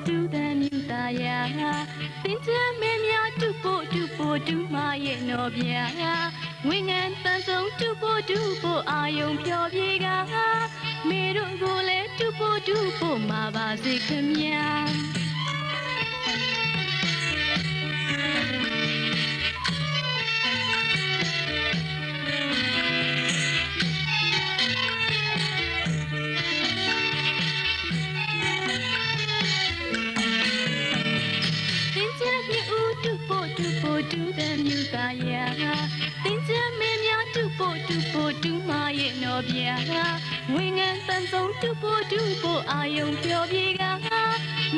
တူတဲ့မြူတာယာသင်ချမ်းမင်းများတူဖို့တူမရဲ့နော်ဗျာငွေငန်းတန်ဆုံးတူဖို့အာယုံဖြောပြေကမေတို့ကိုလည်းတူဖို့မှာပါစေခင်ဗျာတူတဲ့မြူတာယာသင်ချမ်းမင်းများတူဖို့တူမရဲ့နော်ဗျာငွေငန်းတန်ဆုံးတူဖို့အာယုံပြောပြေက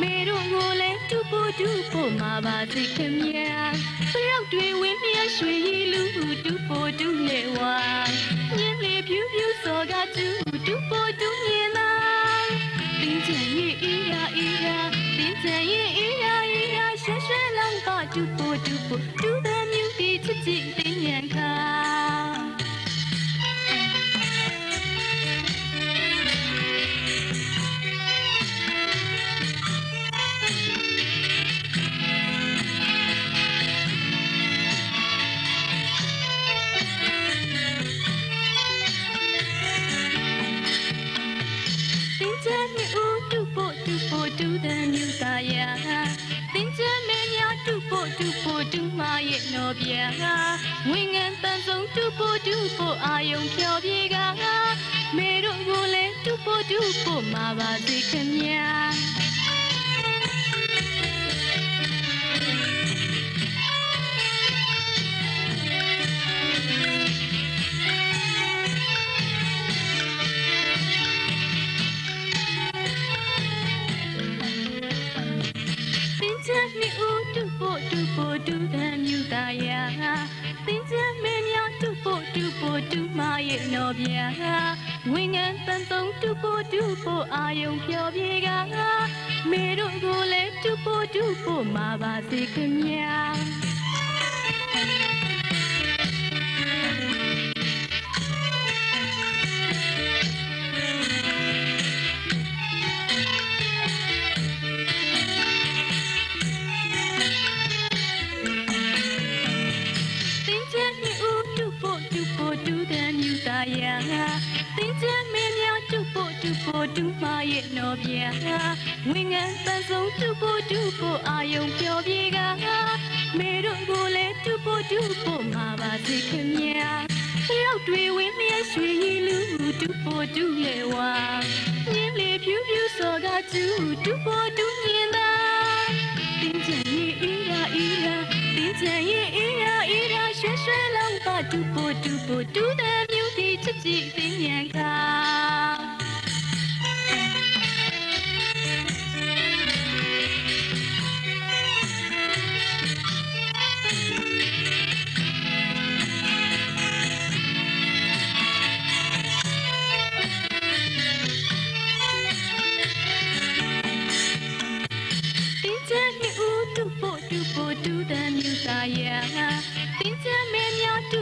မေတို့ကိုလည်းတူဖို့မှာပါစေခင်ဗျာပရောက်တွေဝင်းမြရွှေရည်လူတူလေဝါညင်းလေဖြူစောကတူမြင်သာသင်ချမ်းရဲ့အေးရာသင်ချမ်းရဲ့အေးရာရွှဲလောင်းပါတူတဲ့မြူတီချစ်သိဉဏ်ခါသင်ချမ်းမြူတူတဲ့မြူတာယာသင်ချမ်းမင်းများတူမရဲ့နော်ဗျာငွေငန်းတန်ဆုံးတူဖို့အာယုံဖြောပြေကမေတို့ကိုလည်းတူဖို့မှာပါစေခင်ဗျာတူတဲ့မြူတာယာသင်ချမ်းမင်းများတူမရဲ့နော်ဗျာငွေငန်းတန်ဆုံးတူဖို့အာယုံဖြောပြေကမေတို့ကိုလည်းတူဖို့မှာပါစေခင်ဗျာသင်ချမ်းမင်းများတူမရဲ့နော်ဗျာငွေငန်းတန်ဆုံးတူဖို့အာယုံပြောပြေကမေတို့ကိုလည်းတူဖို့မှာပါစေခင်ဗျာတယောက်တွေဝင်းမြရွှေရည်လူတူလေဝါညင်းလေဖြူစောကတူမြင်သာသင်ချမ်းရဲ့အေးရာသင်ချမ်းရဲ့အေးရာရွှဲလောင်းပါတူတဲ့မြူတီချစ်သိဉဏ်ခါတူတဲ့မြူတာယာသင်ချမ်းမင်းများတူ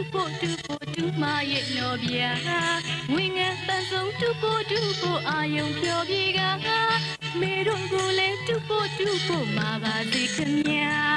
မရဲ့နော်ဗျာငွေငန်းတန်ဆုံးတူဖို့အာယုံပြောပြေကမေတို့ကိုလည်းတူဖို့မှာပါစေခင်ဗျာ